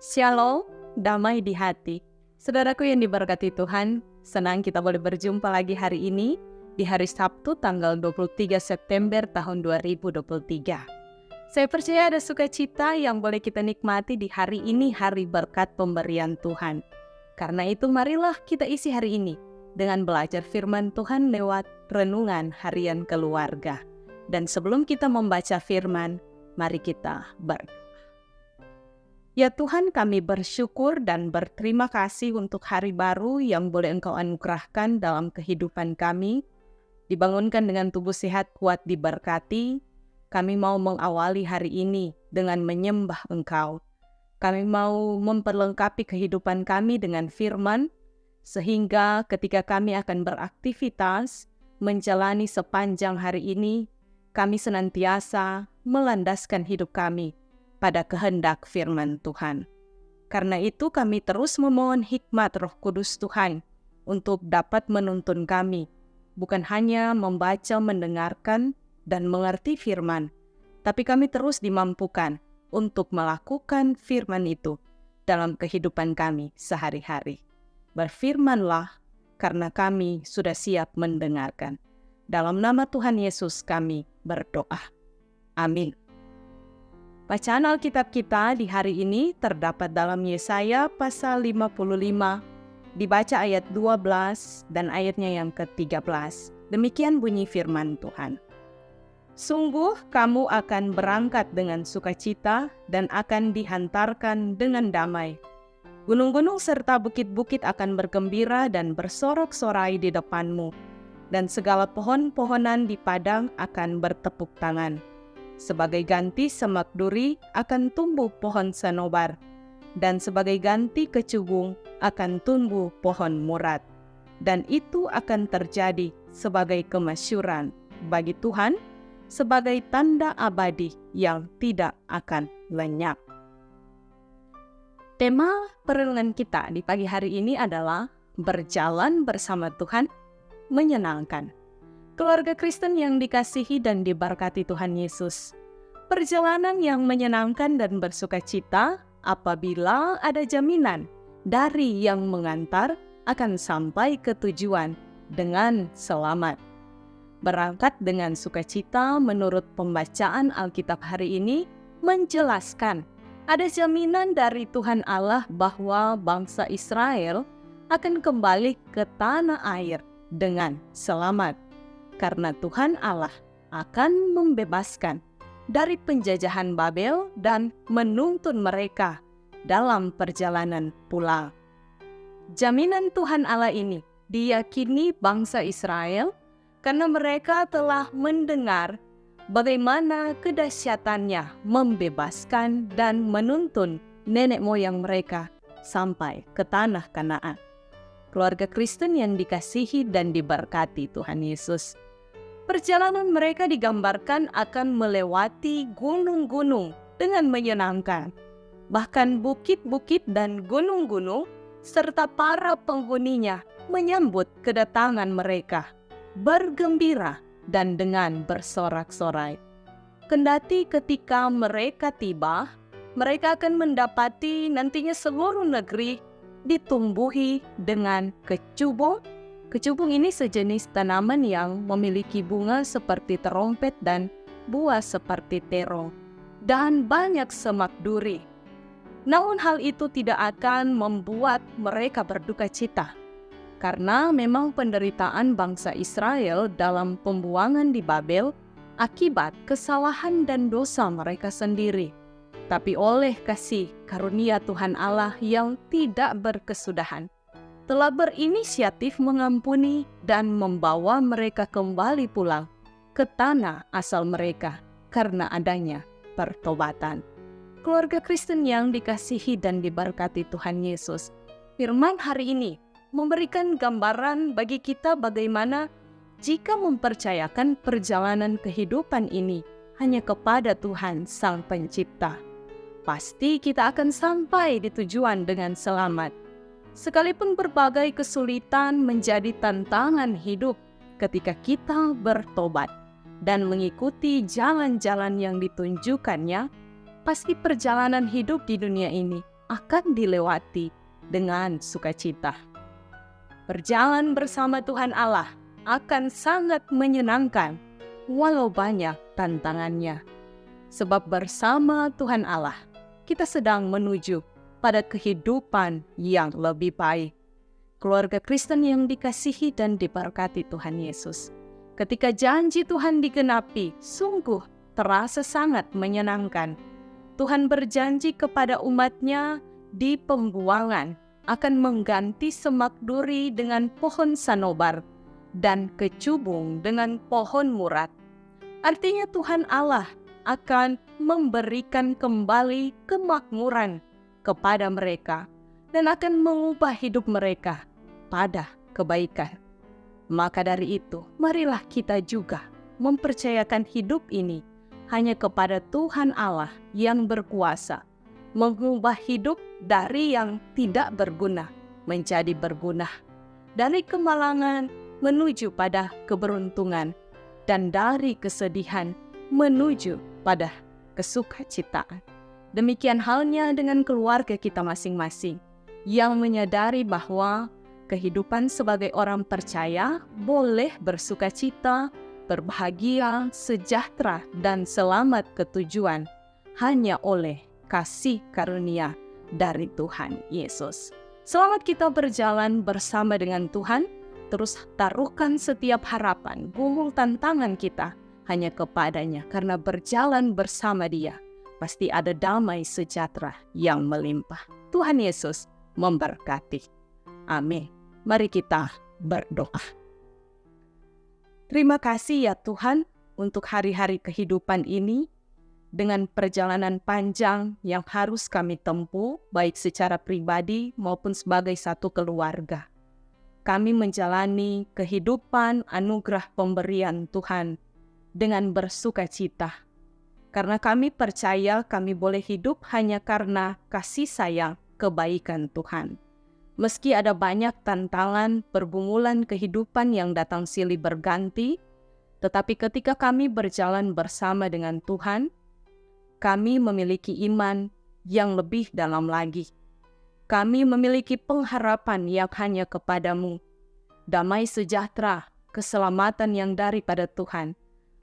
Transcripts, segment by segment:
Shalom, damai di hati. Saudaraku yang diberkati Tuhan, senang kita boleh berjumpa lagi hari ini di hari Sabtu tanggal 23 September tahun 2023. Saya percaya ada sukacita yang boleh kita nikmati di hari ini, hari berkat pemberian Tuhan. Karena itu marilah kita isi hari ini dengan belajar firman Tuhan lewat renungan harian keluarga. Dan sebelum kita membaca firman, mari kita berdoa. Ya Tuhan, kami bersyukur dan berterima kasih untuk hari baru yang boleh Engkau anugerahkan dalam kehidupan kami. Dibangunkan dengan tubuh sehat, kuat, diberkati. Kami mau mengawali hari ini dengan menyembah Engkau. Kami mau memperlengkapi kehidupan kami dengan firman, sehingga ketika kami akan beraktivitas, menjalani sepanjang hari ini, kami senantiasa melandaskan hidup kami pada kehendak firman Tuhan. Karena itu kami terus memohon hikmat Roh Kudus Tuhan untuk dapat menuntun kami, bukan hanya membaca, mendengarkan, dan mengerti firman, tapi kami terus dimampukan untuk melakukan firman itu dalam kehidupan kami sehari-hari. Berfirmanlah, karena kami sudah siap mendengarkan. Dalam nama Tuhan Yesus kami berdoa. Amin. Bacaan Alkitab kita di hari ini terdapat dalam Yesaya pasal 55, dibaca ayat 12 dan ayatnya yang ke-13. Demikian bunyi firman Tuhan. Sungguh kamu akan berangkat dengan sukacita dan akan dihantarkan dengan damai. Gunung-gunung serta bukit-bukit akan bergembira dan bersorak-sorai di depanmu, dan segala pohon-pohonan di padang akan bertepuk tangan. Sebagai ganti semak duri akan tumbuh pohon sanobar, dan sebagai ganti kecubung akan tumbuh pohon murad. Dan itu akan terjadi sebagai kemasyuran bagi Tuhan, sebagai tanda abadi yang tidak akan lenyap. Tema perenungan kita di pagi hari ini adalah berjalan bersama Tuhan menyenangkan. Keluarga Kristen yang dikasihi dan diberkati Tuhan Yesus, perjalanan yang menyenangkan dan bersukacita apabila ada jaminan dari yang mengantar akan sampai ke tujuan dengan selamat. Berangkat dengan sukacita menurut pembacaan Alkitab hari ini menjelaskan ada jaminan dari Tuhan Allah bahwa bangsa Israel akan kembali ke tanah air dengan selamat. Karena Tuhan Allah akan membebaskan dari penjajahan Babel dan menuntun mereka dalam perjalanan pulang. Jaminan Tuhan Allah ini diyakini bangsa Israel karena mereka telah mendengar bagaimana kedahsyatannya membebaskan dan menuntun nenek moyang mereka sampai ke tanah Kanaan. Keluarga Kristen yang dikasihi dan diberkati Tuhan Yesus, perjalanan mereka digambarkan akan melewati gunung-gunung dengan menyenangkan. Bahkan bukit-bukit dan gunung-gunung serta para penghuninya menyambut kedatangan mereka, bergembira dan dengan bersorak-sorai. Kendati ketika mereka tiba, mereka akan mendapati nantinya seluruh negeri ditumbuhi dengan kecubung. Kecubung ini sejenis tanaman yang memiliki bunga seperti terompet dan buah seperti terong, dan banyak semak duri. Namun hal itu tidak akan membuat mereka berduka cita, karena memang penderitaan bangsa Israel dalam pembuangan di Babel akibat kesalahan dan dosa mereka sendiri. Tapi oleh kasih karunia Tuhan Allah yang tidak berkesudahan, telah berinisiatif mengampuni dan membawa mereka kembali pulang ke tanah asal mereka karena adanya pertobatan. Keluarga Kristen yang dikasihi dan diberkati Tuhan Yesus, firman hari ini memberikan gambaran bagi kita bagaimana jika mempercayakan perjalanan kehidupan ini hanya kepada Tuhan Sang Pencipta, pasti kita akan sampai di tujuan dengan selamat. Sekalipun berbagai kesulitan menjadi tantangan hidup ketika kita bertobat dan mengikuti jalan-jalan yang ditunjukkannya, pasti perjalanan hidup di dunia ini akan dilewati dengan sukacita. Berjalan bersama Tuhan Allah akan sangat menyenangkan walau banyak tantangannya. Sebab bersama Tuhan Allah, kita sedang menuju pada kehidupan yang lebih baik. Keluarga Kristen yang dikasihi dan diberkati Tuhan Yesus, ketika janji Tuhan digenapi, sungguh terasa sangat menyenangkan. Tuhan berjanji kepada umat-Nya di pembuangan akan mengganti semak duri dengan pohon sanobar dan kecubung dengan pohon murad. Artinya Tuhan Allah akan memberikan kembali kemakmuran kepada mereka dan akan mengubah hidup mereka pada kebaikan. Maka dari itu, marilah kita juga mempercayakan hidup ini hanya kepada Tuhan Allah yang berkuasa, mengubah hidup dari yang tidak berguna menjadi berguna, dari kemalangan menuju pada keberuntungan, dan dari kesedihan menuju pada kesukacitaan. Demikian halnya dengan keluarga kita masing-masing yang menyadari bahwa kehidupan sebagai orang percaya boleh bersukacita, berbahagia, sejahtera, dan selamat ke tujuan hanya oleh kasih karunia dari Tuhan Yesus. Selamat kita berjalan bersama dengan Tuhan, terus taruhkan setiap harapan, gumul tantangan kita hanya kepadanya, karena berjalan bersama Dia pasti ada damai sejahtera yang melimpah. Tuhan Yesus memberkati. Amin. Mari kita berdoa. Terima kasih ya Tuhan untuk hari-hari kehidupan ini, dengan perjalanan panjang yang harus kami tempuh, baik secara pribadi maupun sebagai satu keluarga. Kami menjalani kehidupan anugerah pemberian Tuhan dengan bersukacita, karena kami percaya kami boleh hidup hanya karena kasih sayang kebaikan Tuhan. Meski ada banyak tantangan pergumulan kehidupan yang datang silih berganti, tetapi ketika kami berjalan bersama dengan Tuhan, kami memiliki iman yang lebih dalam lagi. Kami memiliki pengharapan yang hanya kepadamu. Damai sejahtera, keselamatan yang daripada Tuhan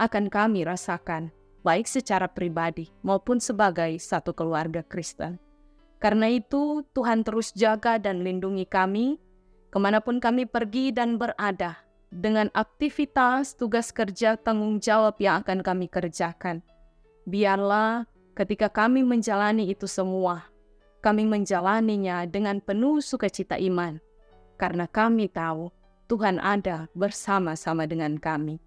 akan kami rasakan, baik secara pribadi maupun sebagai satu keluarga Kristen. Karena itu, Tuhan terus jaga dan lindungi kami, kemanapun kami pergi dan berada, dengan aktivitas, tugas kerja, tanggung jawab yang akan kami kerjakan. Biarlah ketika kami menjalani itu semua, kami menjalaninya dengan penuh sukacita iman, karena kami tahu Tuhan ada bersama-sama dengan kami.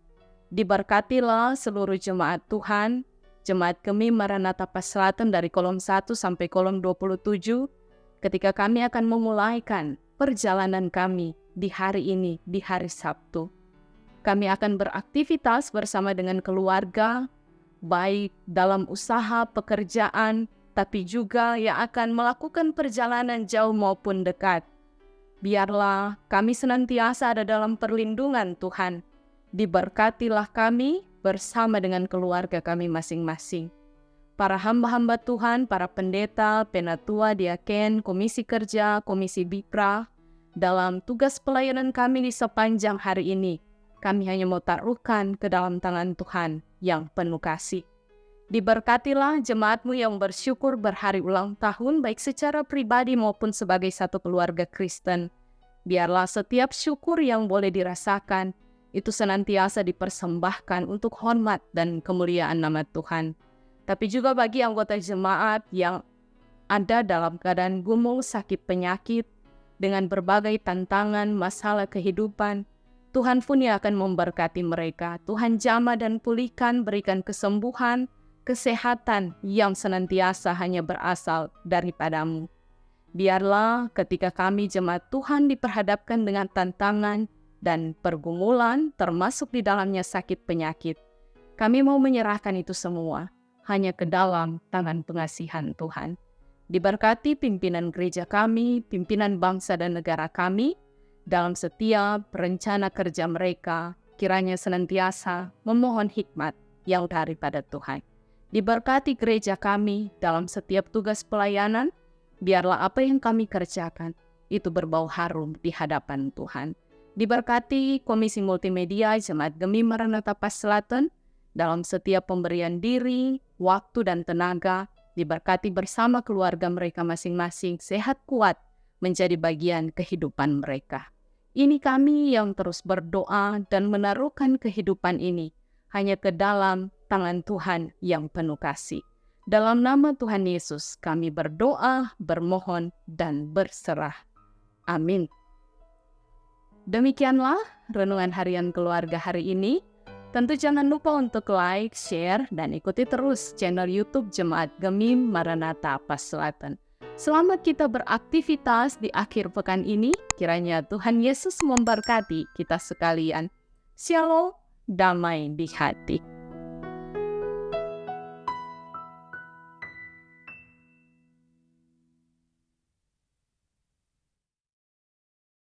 Diberkatilah seluruh jemaat Tuhan, Jemaat Kemi Maranatha Paselatan dari kolom 1 sampai kolom 27, ketika kami akan memulaikan perjalanan kami di hari ini, di hari Sabtu. Kami akan beraktivitas bersama dengan keluarga, baik dalam usaha, pekerjaan, tapi juga yang akan melakukan perjalanan jauh maupun dekat. Biarlah kami senantiasa ada dalam perlindungan Tuhan. Diberkatilah kami bersama dengan keluarga kami masing-masing. Para hamba-hamba Tuhan, para pendeta, penatua, diaken, komisi kerja, komisi bikra, dalam tugas pelayanan kami di sepanjang hari ini, kami hanya mau taruhkan ke dalam tangan Tuhan yang penuh kasih. Diberkatilah jemaatmu yang bersyukur berhari ulang tahun, baik secara pribadi maupun sebagai satu keluarga Kristen. Biarlah setiap syukur yang boleh dirasakan, itu senantiasa dipersembahkan untuk hormat dan kemuliaan nama Tuhan. Tapi juga bagi anggota jemaat yang ada dalam keadaan gumul, sakit penyakit, dengan berbagai tantangan, masalah kehidupan, Tuhan pun yang akan memberkati mereka. Tuhan jamah dan pulihkan, berikan kesembuhan, kesehatan yang senantiasa hanya berasal daripadamu. Biarlah ketika kami jemaat Tuhan diperhadapkan dengan tantangan dan pergumulan, termasuk di dalamnya sakit penyakit, kami mau menyerahkan itu semua hanya ke dalam tangan pengasihan Tuhan. Diberkati pimpinan gereja kami, pimpinan bangsa dan negara kami, dalam setiap rencana kerja mereka, kiranya senantiasa memohon hikmat yang daripada Tuhan. Diberkati gereja kami dalam setiap tugas pelayanan, Biarlah apa yang kami kerjakan itu berbau harum di hadapan Tuhan. Diberkati Komisi Multimedia Jemaat Gemi Maranatha Pas Selatan dalam setiap pemberian diri, waktu, dan tenaga. Diberkati bersama keluarga mereka masing-masing, sehat kuat menjadi bagian kehidupan mereka. Ini kami yang terus berdoa dan menaruhkan kehidupan ini hanya ke dalam tangan Tuhan yang penuh kasih. Dalam nama Tuhan Yesus kami berdoa, bermohon, dan berserah. Amin. Demikianlah renungan harian keluarga hari ini. Tentu jangan lupa untuk like, share, dan ikuti terus channel YouTube Jemaat Gemi Maranatha Pas Selatan. Selamat kita beraktivitas di akhir pekan ini. Kiranya Tuhan Yesus memberkati kita sekalian. Shalom, damai di hati.